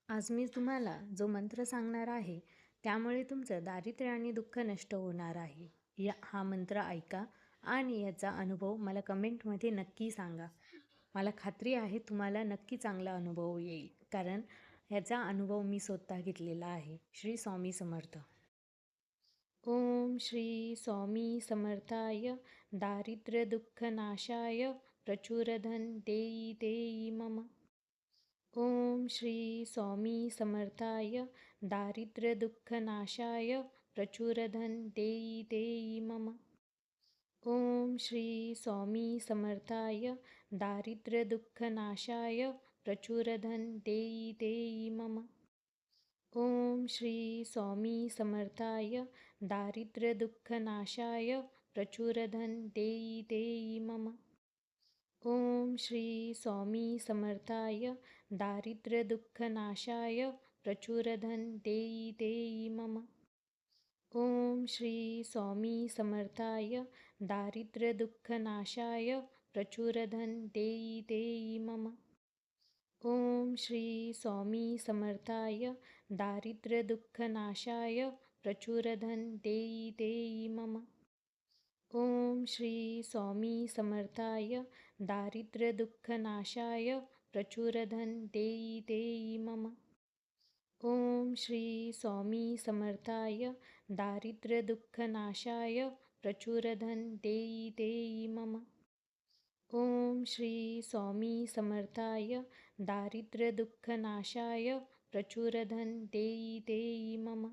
आज मी तुम्हाला जो मंत्र सांगणार आहे त्यामुळे तुमचं दारिद्र्य आणि दुःख नष्ट होणार आहे. हा मंत्र ऐका आणि याचा अनुभव मला कमेंटमध्ये नक्की सांगा. मला खात्री आहे तुम्हाला नक्की चांगला अनुभव येईल, कारण ह्याचा अनुभव मी स्वतः घेतलेला आहे. श्री स्वामी समर्थ. ओम श्री स्वामी समर्थाय दारिद्र्य दुःख नाशाय प्रचुरधन देई देई मम. ओम श्री स्वामी समर्थाय दारिद्र्य दुःख नाशाय प्रचुरधन देई देई मम. ओम श्री स्वामी समर्थाय दारिद्र्य दुःख नाशाय प्रचुरधन देई देई मम. ओम श्री स्वामी समर्थाय दारिद्र्य दुःख नाशाय प्रचुरधन देई देई मम. ओम श्री स्वामी समर्थाय दारिद्र्य दुःख नाशाय प्रचुरधन देई देई मम. ओम श्री स्वामी समर्थाय दारिद्र्य दुःख नाशाय प्रचुरधन देई देई मम. ओम श्री स्वामी समर्थाय दारिद्र्य दुःख नाशाय प्रचुरधन देई देई मम. ओम श्री स्वामी समर्थाय दारिद्र्य दुःख नाशाय प्रचुरधन देई देई मम. ओम श्री स्वामी समर्थाय दारिद्र्य दुःख नाशाय प्रचुरधन देई देई मम. ओम श्री स्वामी समर्थाय दारिद्र्य दुःख नाशाय प्रचुरधन देई देई मम.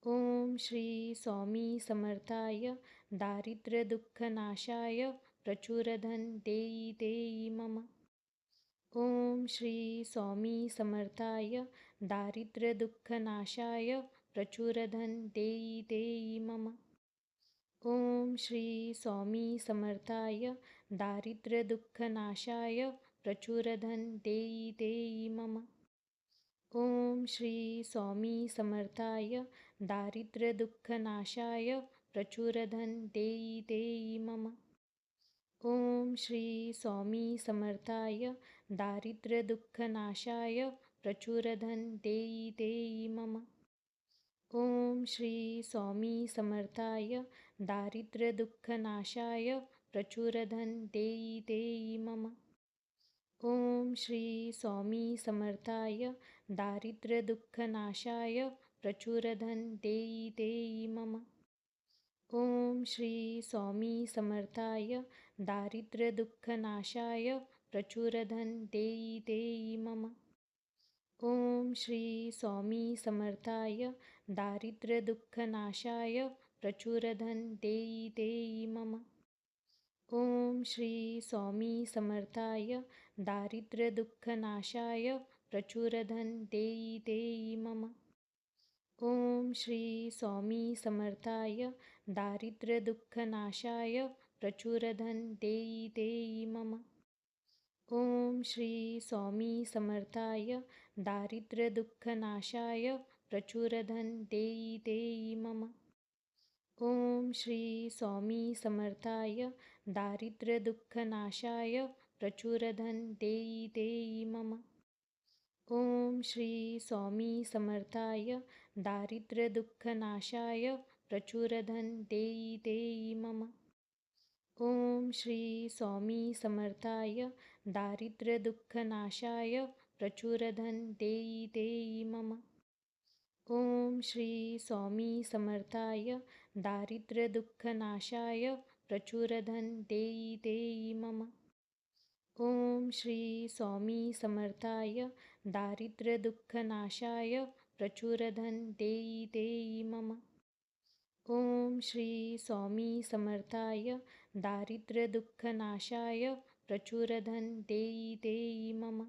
ओम श्री स्वामी समर्थाय दारिद्र्य दुःख नाशाय प्रचुरधन देई देई मम. ओम श्री स्वामी समर्थाय दारिद्र्य दुःख नाशाय प्रचुरधन देई देई मम. ओम श्री स्वामी समर्थाय दारिद्र्य दुःख नाशाय प्रचुरधन देई देई मम. ओम श्री स्वामी समर्थाय दारिद्र्य दुःख नाशाय प्रचुरधन देई देई मम. ओम श्री स्वामी समर्थाय दारिद्र्य दुःख नाशाय प्रचुरधन देई देई मम. ओम श्री स्वामी समर्थाय दारिद्र्य दुःख नाशाय प्रचुरधन देई देई मम. ओम श्री स्वामी समर्थाय दारिद्र्य दुःख नाशाय प्रचुरधन देई देई मम. ओम श्री स्वामी समर्थाय दारिद्र्य दुःख नाशाय प्रचुरधन देई देई मम. ओम श्री स्वामी समर्थाय दारिद्र्य दुःख नाशाय प्रचुरधन देई देई मम. ओम श्री स्वामी समर्थाय दारिद्र्य दुःख नाशाय प्रचुरधन देई देई मम. ओम श्री स्वामी समर्थाय दारिद्र्य दुःख नाशाय प्रचुरधन देई देई मम. ओम श्री स्वामी समर्थाय दारिद्र्य दुःख नाशाय प्रचुरधन देई देई मम. ओम श्री स्वामी समर्थाय दारिद्र्य दुःख नाशाय प्रचुरधन देई देई मम. ओम श्री स्वामी समर्थाय दारिद्र्य दुःख नाशाय प्रचुरधन देई देई मम. ओम श्री स्वामी समर्थाय दारिद्र्य दुःख नाशाय प्रचुरधन देई देई मम. ओम श्री स्वामी समर्थाय दारिद्र्य दुःख नाशाय प्रचुरधन देई देई मम. ओम श्री स्वामी समर्थाय दारिद्र्य दुःख नाशाय प्रचुरधन देई देई मम. ओम श्री स्वामी समर्थाय दारिद्र्य दुःख नाशाय प्रचुरधन देई देई मम.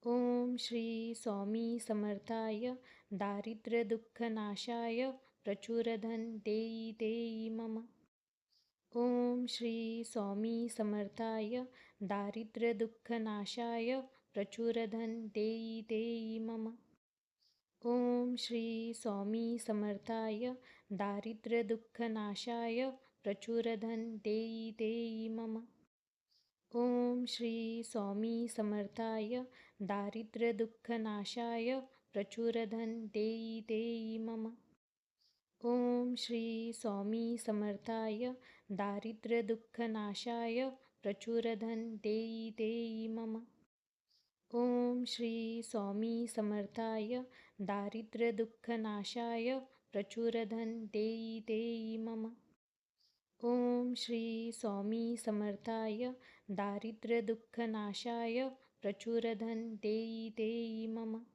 ओम श्री स्वामी समर्थाय दारिद्र्य दुःख नाशाय प्रचुरधन देई देई मम. ओम श्री स्वामी समर्थाय दारिद्र्य दुःख नाशाय प्रचुरधन देई देई मम. ओम श्री स्वामी समर्थाय दारिद्र्य दुःख नाशाय प्रचुरधन देई देई मम. ओम श्री स्वामी समर्थाय दारिद्र्यदुःखनाशाय प्रचुरधन देई देई मम. ओम श्री स्वामी समर्थाय दारिद्र्यदुःखनाशाय प्रचुरधन देई देई मम. ओम श्री स्वामी समर्थाय दारिद्र्यदुःखनाशाय प्रचुरधन देई देई मम. ओम श्री स्वामी समर्थाय दारिद्र्यदुःखनाशाय प्रचुरधन देई देई मम.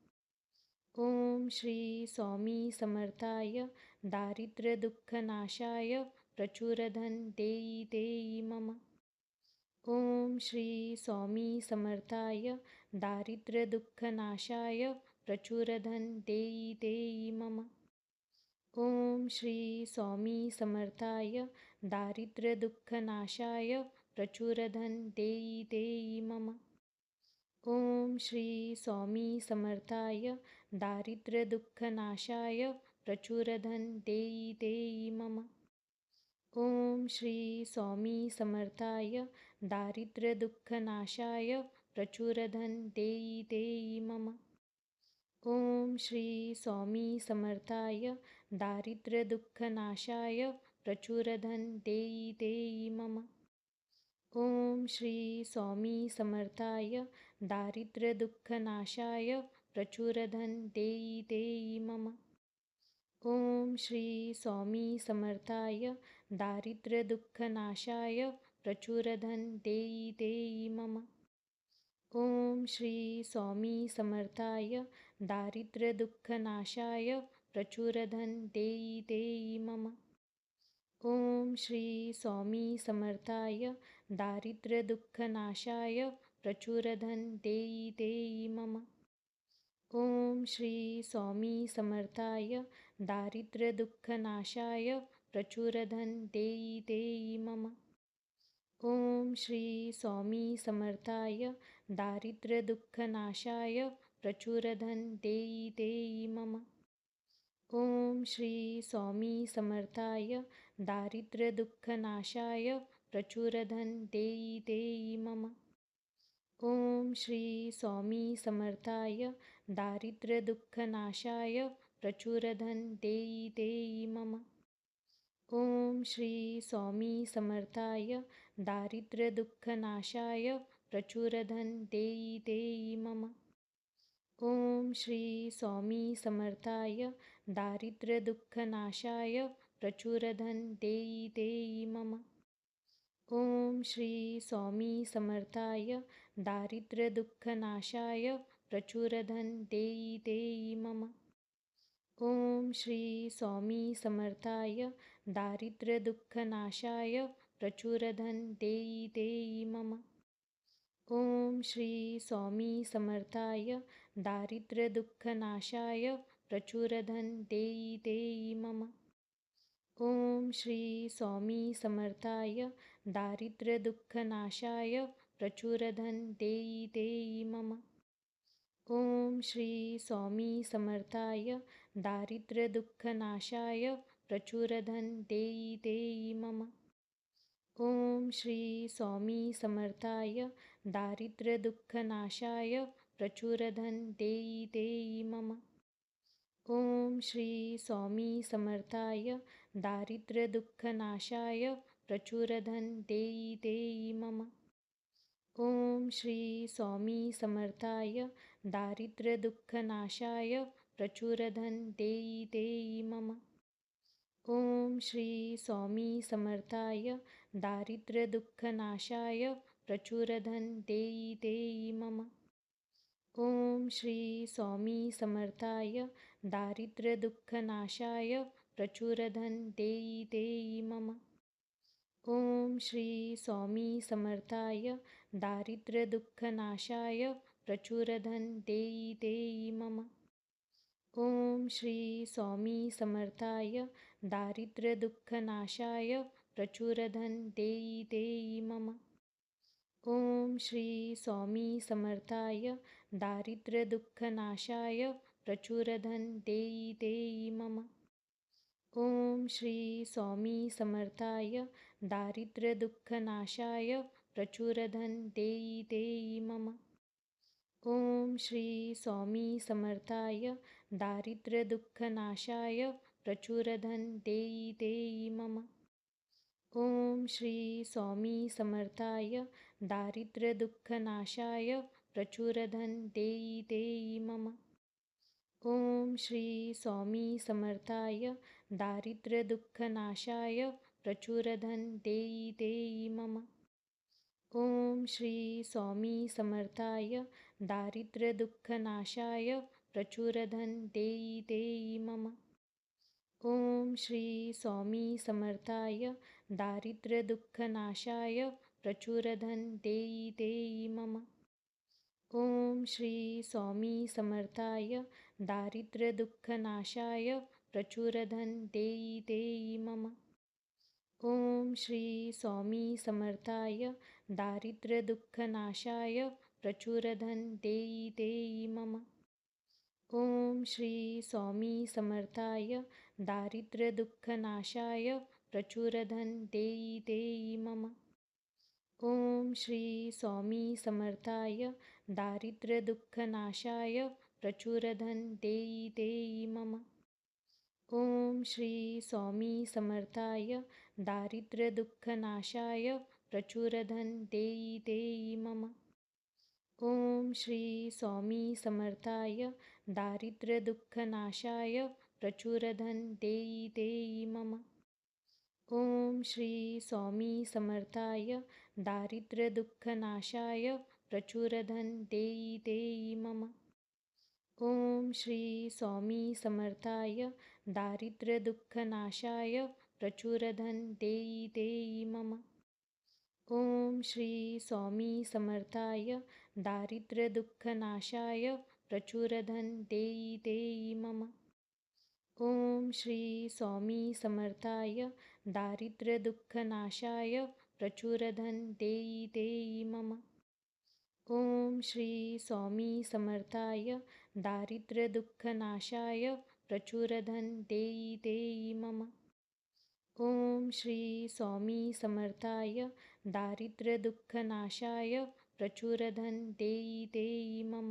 ओम श्री स्वामी समर्थाय दारिद्र्यदुःखनाशाय प्रचुरधन देई देई मम. ओम श्री स्वामी समर्थाय दारिद्र्यदुःखनाशाय प्रचुरधन देई देई मम. ओम श्री स्वामी समर्थाय दारिद्र्यदुःखनाशाय प्रचुरधन देई देई मम. ओम श्री स्वामी समर्थाय दारिद्र्यदुःखनाशाय प्रचुरधन देई देई मम. ओम श्री स्वामी समर्थाय दारिद्र्यदुःखनाशाय प्रचुरधन देई देई मम. ओम श्री स्वामी समर्थाय दारिद्र्यदुःखनाशाय प्रचुरधन देई देई मम. ओम श्री स्वामी समर्थाय दारिद्र्यदुःखनाशाय प्रचुरधन देई देई मम. ओम श्री स्वामी समर्थाय दारिद्र्यदुःखनाशाय प्रचुरधन देई देई मम. ओम श्री स्वामी समर्थाय दारिद्र्यदुःखनाशाय प्रचुरधन देई देई मम. ओम श्री स्वामी समर्थाय दारिद्र्यदुःखनाशाय प्रचुरधन देई देई मम. ओम श्री स्वामी समर्थाय दारिद्र्यदुःखनाशाय प्रचुरधन देई देई मम. ओम श्री स्वामी समर्थाय दारिद्र्यदुःखनाशाय प्रचुरधन देई देई मम. ओम श्री स्वामी समर्थाय दारिद्र्यदुःखनाशाय प्रचुरधन देई देई मम. ओम श्री स्वामी समर्थाय दारिद्र्यदुःखनाशाय प्रचुरधन देई देई मम. ओम श्री स्वामी समर्थाय दारिद्र्यदुःखनाशाय प्रचुरधन देई देई मम. ओम श्री स्वामी समर्थाय दारिद्र्यदुःखनाशाय प्रचुरधन देई देई मम. ओम श्री स्वामी समर्थाय दारिद्र्यदुःखनाशाय प्रचुरधन देई देई मम. ओम श्री स्वामी समर्थाय दारिद्र्यदुःखनाशाय प्रचुरधन देई देई मम. ओम श्री स्वामी समर्थाय दारिद्र्यदुःखनाशाय प्रचुरधन देई देई मम. ओम श्री स्वामी समर्थाय दारिद्र्यदुःखनाशाय प्रचुरधन देई देई मम. ओम श्री स्वामी समर्थाय दारिद्र्यदुःखनाशाय प्रचुरधन देई देई मम. ओम श्री स्वामी समर्थाय दारिद्र्यदुःखनाशाय प्रचुरधन देई देई मम. ओम श्री स्वामी समर्थाय दारिद्र्यदुःखनाशाय प्रचुरधन देई देई मम. ओम श्री स्वामी समर्थाय दारिद्र्यदुःखनाशाय प्रचुरधन देई देई मम. ओम श्री स्वामी समर्थाय दारिद्र्यदुःखनाशाय प्रचुरधन देई देई मम. ओम श्री स्वामी समर्थाय दारिद्र्यदुःखनाशाय प्रचुरधन देई देई मम. ओम श्री स्वामी समर्थाय दारिद्र्यदुःखनाशाय प्रचुरधन देई देई मम. ओम श्री स्वामी समर्थाय दारिद्र्यदुःखनाशाय प्रचुरधन देई देई मम. ओम श्री स्वामी समर्थाय दारिद्र्यदुःखनाशाय प्रचुरधन देई देई मम. ओम श्री स्वामी समर्थाय दारिद्र्यदुःखनाशाय प्रचुरधन देयी देयी मम। ओम श्री स्वामी समर्थाय दारिद्र्यदुःखनाशाय प्रचुरधन देयी देयी मम। ओम श्री स्वामी समर्थाय दारिद्र्यदुःखनाशाय प्रचुरधन देयी देयी मम। ओम श्री स्वामी समर्थाय दारिद्र्यदुःखनाशाय प्रचुरधन देयी देयी मम। ओम श्री स्वामी समर्थाय दारिद्र्यदुःखनाशाय प्रचुरधन देयी देयी मम। ओम श्री स्वामी समर्थाय दारिद्र्यदुःखनाशाय प्रचुरधन देयी देयी मम। ओम श्री स्वामी समर्थाय दारिद्र्यदुःखनाशाय प्रचुरधन देयी देयी मम। ओम श्री स्वामी समर्थाय दारिद्र्यदुःखनाशाय प्रचुरधन देयी देयी मम। ओम श्री स्वामी समर्थाय दारिद्र्यदुःखनाशाय प्रचुरधन देयी देयी मम। ओम श्री स्वामी समर्थाय दारिद्र्यदुःखनाशाय प्रचुरधन देयी देयी मम। ओम श्री स्वामी समर्थाय दारिद्र्यदुःखनाशाय प्रचुरधन देयी देयी मम। ओम श्री स्वामी समर्थाय दारिद्र्यदुःखनाशाय प्रचुरधन देयी देयी मम। ओम श्री स्वामी समर्थाय दारिद्र्यदुःखनाशाय प्रचुरधन देयी देयी मम। ओम श्री स्वामी समर्थाय दारिद्र्यदुःखनाशाय प्रचुरधन देयी देयी मम। ओम श्री स्वामी समर्थाय दारिद्र्यदुःखनाशाय प्रचुरधन देयी देयी मम। ओम श्री स्वामी समर्थाय दारिद्र्यदुःखनाशाय प्रचुरधन देयी देयी मम। ओम श्री स्वामी समर्थाय दारिद्र्यदुःखनाशाय प्रचुरधन देयी देयी मम। ओम श्री स्वामी समर्थाय दारिद्र्यदुःखनाशाय प्रचुरधन देयी देयी मम।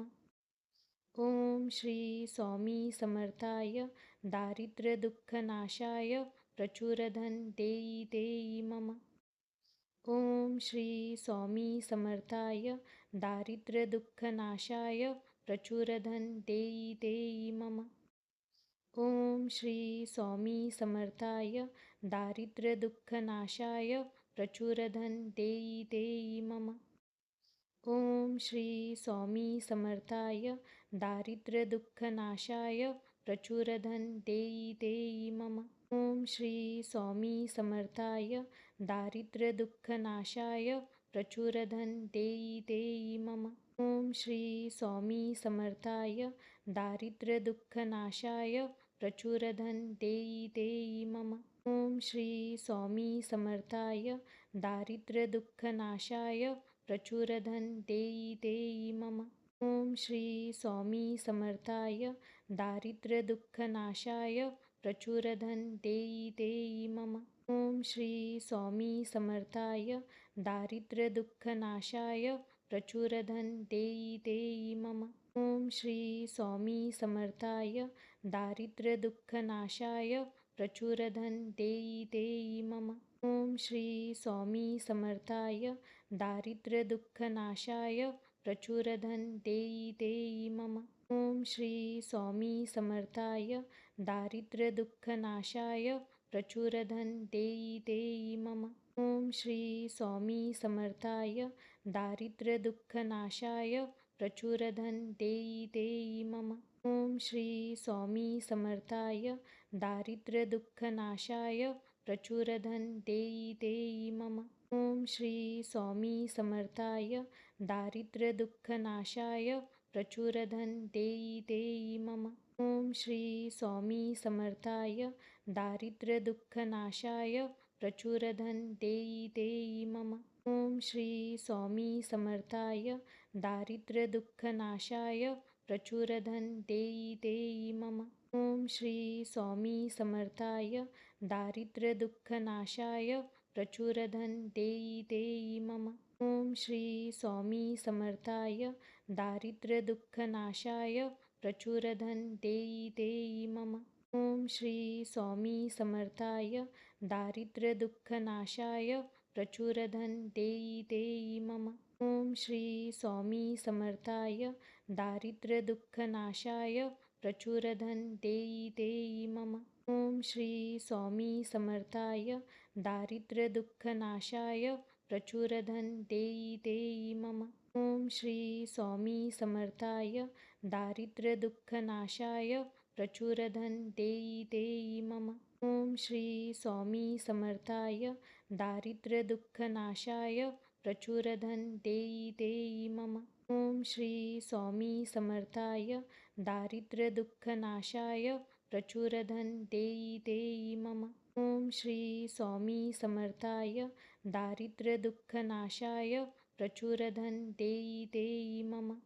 ओम श्री स्वामी समर्थाय दारिद्र्यदुःखनाशाय प्रचुरधन देयी देयी मम। ओम श्री स्वामी समर्थाय दारिद्र्यदुःखनाशाय प्रचुरधन देयी देयी मम। ओम श्री स्वामी समर्थाय दारिद्र्यदुःखनाशाय प्रचुरधन देयी देयी मम। ओम श्री स्वामी समर्थाय दारिद्र्यदुःखनाशाय प्रचुरधन देयी देयी मम। ओम श्री स्वामी समर्थाय दारिद्र्यदुःखनाशाय प्रचुरधन देयी देयी मम। ओम श्री स्वामी समर्थाय दारिद्र्यदुःखनाशाय प्रचुरधन देयी देयी मम। ओम श्री स्वामी समर्थाय दारिद्र्यदुःखनाशाय प्रचुरधन देयी देयी मम। ओम श्री स्वामी समर्थाय दारिद्र्यदुःखनाशाय प्रचुरधन देयी देयी मम। ओम श्री स्वामी समर्थाय दारिद्र्यदुःखनाशाय प्रचुरधन देयी देयी मम। ओम श्री स्वामी समर्थाय दारिद्र्यदुःखनाशाय प्रचुरधन देयी देयी मम। ओम श्री स्वामी समर्थाय दारिद्र्यदुःखनाशाय प्रचुरधन देयी देयी मम। ओम श्री स्वामी समर्थाय दारिद्र्यदुःखनाशाय प्रचुरधन देयी देयी मम। ओम श्री स्वामी समर्थाय दारिद्र्यदुःखनाशाय प्रचुरधन देयी देयी मम। ओम श्री स्वामी समर्थाय दारिद्र्यदुःखनाशाय प्रचुरधन देयी देयी मम। ओम श्री स्वामी समर्थाय दारिद्र्यदुःखनाशाय प्रचुरधन देयी देयी मम। ओम श्री स्वामी समर्थाय दारिद्र्यदुःखनाशाय प्रचुरधन देयी देयी मम। ओम श्री स्वामी समर्थाय दारिद्र्यदुःखनाशाय प्रचुरधन देयी देयी मम। ओम श्री स्वामी समर्थाय दारिद्र्यदुःखनाशाय प्रचुरधन देयी देयी मम। ओम श्री स्वामी समर्थाय दारिद्र्यदुःखनाशाय प्रचुरधन देयी देयी मम। ओम श्री स्वामी समर्थाय दारिद्र्यदुःखनाशाय प्रचुरधन देयी देयी मम। ओम श्री स्वामी समर्थाय दारिद्र्यदुःखनाशाय प्रचुरधन देयी देयी मम। ओम श्री स्वामी समर्थाय दारिद्र्यदुःखनाशाय प्रचुरधन देयी देयी मम। ओम श्री स्वामी समर्थाय दारिद्र्यदुःखनाशाय प्रचुरधन देयी देयी मम। ओम श्री स्वामी समर्थाय दारिद्र्यदुःखनाशाय प्रचुरधन देयी देयी मम। ओम श्री स्वामी समर्थाय दारिद्र्यदुःखनाशाय प्रचुरधन देयी देयी मम। ओम श्री स्वामी समर्थाय दारिद्र्यदुःखनाशाय प्रचुरधन देयी देयी मम।